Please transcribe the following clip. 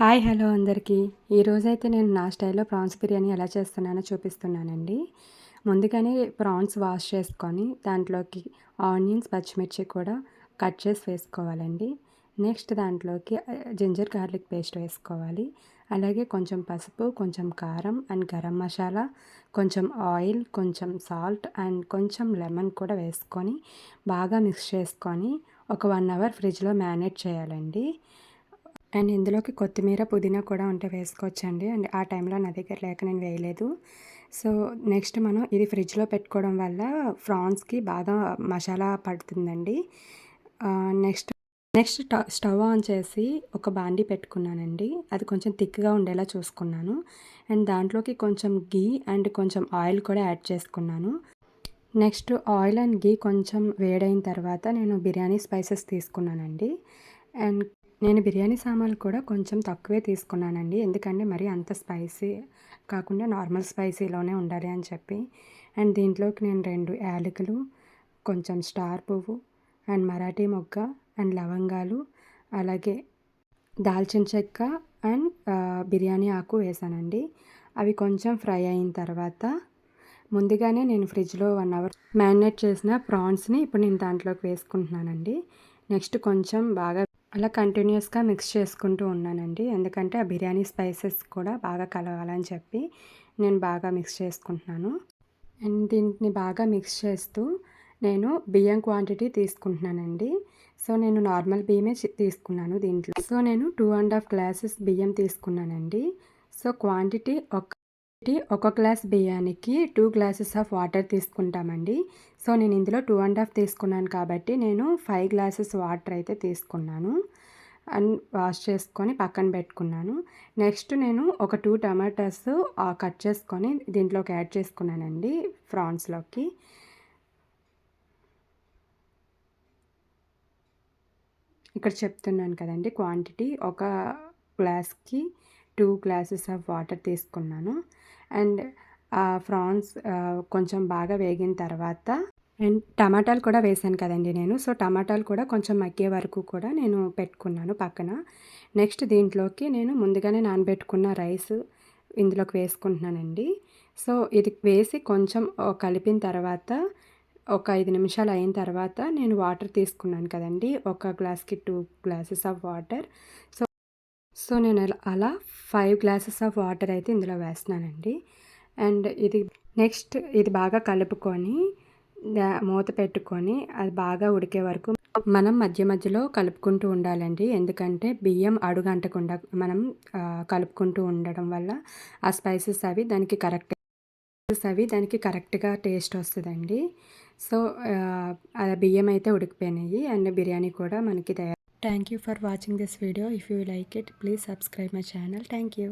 Hi hello అందరికీ. ఈరోజైతే నేను నా స్టైల్‌లో ప్రాన్స్ బిర్యానీ ఎలా చేస్తున్నానో చూపిస్తున్నానండి. ముందుగానే ప్రాన్స్ వాష్ చేసుకొని దాంట్లోకి ఆనియన్స్, పచ్చిమిర్చి కూడా కట్ చేసి వేసుకోవాలండి. నెక్స్ట్ దాంట్లోకి జింజర్ గార్లిక్ పేస్ట్ వేసుకోవాలి. అలాగే కొంచెం పసుపు, కొంచెం కారం అండ్ గరం మసాలా, కొంచెం ఆయిల్, కొంచెం సాల్ట్ అండ్ కొంచెం లెమన్ కూడా వేసుకొని బాగా మిక్స్ చేసుకొని ఒక 1 అవర్ ఫ్రిడ్జ్‌లో మ్యారినేట్ చేయాలండి. అండ్ ఇందులోకి కొత్తిమీర, పుదీనా కూడా ఉంటే వేసుకోవచ్చండి. అండ్ ఆ టైంలో నా దగ్గర లేక నేను వేయలేదు. సో, నెక్స్ట్ మనం ఇది ఫ్రిడ్జ్‌లో పెట్టుకోవడం వల్ల ఫ్రాన్స్‌కి బాగా మసాలా పడుతుందండి. నెక్స్ట్ నెక్స్ట్ స్టవ్ ఆన్ చేసి ఒక బాండీ పెట్టుకున్నానండి. అది కొంచెం థిక్‌గా ఉండేలా చూసుకున్నాను. అండ్ దాంట్లోకి కొంచెం ఘీ అండ్ కొంచెం ఆయిల్ కూడా యాడ్ చేసుకున్నాను. నెక్స్ట్ ఆయిల్ అండ్ ఘీ కొంచెం వేడైన తర్వాత నేను బిర్యానీ స్పైసెస్ తీసుకున్నానండి. అండ్ నేను బిర్యానీ సామాన్లు కూడా కొంచెం తక్కువే తీసుకున్నానండి. ఎందుకంటే మరీ అంత స్పైసీ కాకుండా నార్మల్ స్పైసీలోనే ఉండాలి అని చెప్పి. అండ్ దీంట్లోకి నేను 2 యాలకులు, కొంచెం స్టార్ పువ్వు అండ్ మరాఠీ మొగ్గ అండ్ లవంగాలు, అలాగే దాల్చిన చెక్క అండ్ బిర్యానీ ఆకు వేసానండి. అవి కొంచెం ఫ్రై అయిన తర్వాత ముందుగానే నేను ఫ్రిడ్జ్‌లో 1 అవర్ మ్యారినేట్ చేసిన ప్రాన్స్‌ని ఇప్పుడు నేను దాంట్లోకి వేసుకుంటున్నానండి. నెక్స్ట్ కొంచెం బాగా అలా కంటిన్యూయస్‌గా మిక్స్ చేసుకుంటూ ఉన్నానండి. ఎందుకంటే ఆ బిర్యానీ స్పైసెస్ కూడా బాగా కలవాలని చెప్పి నేను బాగా మిక్స్ చేసుకుంటున్నాను. అండ్ దీన్ని బాగా మిక్స్ చేస్తూ నేను బియ్యం క్వాంటిటీ తీసుకుంటున్నానండి. సో, నేను నార్మల్ బియ్యమే తీసుకున్నాను దీంట్లో. సో, నేను 2½ గ్లాసెస్ బియ్యం తీసుకున్నానండి. సో, క్వాంటిటీ ఒక గ్లాస్ బియ్యానికి 2 గ్లాసెస్ ఆఫ్ వాటర్ తీసుకుంటామండి. సో, నేను ఇందులో 2½ తీసుకున్నాను కాబట్టి నేను 5 గ్లాసెస్ వాటర్ అయితే తీసుకున్నాను. అండ్ వాష్ చేసుకొని పక్కన పెట్టుకున్నాను. నెక్స్ట్ నేను ఒక 2 టమాటాస్ కట్ చేసుకొని దీంట్లోకి యాడ్ చేసుకున్నానండి ఫ్రాన్స్‌లోకి. ఇక్కడ చెప్తున్నాను కదండీ క్వాంటిటీ. ఒక గ్లాస్‌కి 2 గ్లాసెస్ ఆఫ్ వాటర్ తీసుకున్నాను. అండ్ ఫ్రాన్స్ కొంచెం బాగా వేగిన తర్వాత అండ్ టమాటాలు కూడా వేశాను కదండీ నేను. సో, టమాటాలు కూడా కొంచెం మగ్గే వరకు కూడా నేను పెట్టుకున్నాను పక్కన. నెక్స్ట్ దీంట్లోకి నేను ముందుగానే నానబెట్టుకున్న రైస్ ఇందులోకి వేసుకుంటున్నానండి. సో, ఇది వేసి కొంచెం కలిపిన తర్వాత ఒక 5 నిమిషాలు అయిన తర్వాత నేను వాటర్ తీసుకున్నాను కదండీ. ఒక గ్లాస్‌కి 2 గ్లాసెస్ ఆఫ్ వాటర్. సో, నేను అలా 5 గ్లాసెస్ ఆఫ్ వాటర్ అయితే ఇందులో వేస్తున్నానండి. అండ్ నెక్స్ట్ ఇది బాగా కలుపుకొని మూత పెట్టుకొని అది బాగా ఉడికే వరకు మనం మధ్య మధ్యలో కలుపుకుంటూ ఉండాలండి. ఎందుకంటే బియ్యం అడుగంటకుండా మనం కలుపుకుంటూ ఉండడం వల్ల ఆ స్పైసెస్ అవి దానికి కరెక్ట్‌గా టేస్ట్ వస్తదండి. సో, ఆ బియ్యం అయితే ఉడికిపోయినాయి అండ్ బిర్యానీ కూడా మనకి thank you for watching this video. If you like it please subscribe my channel. Thank you.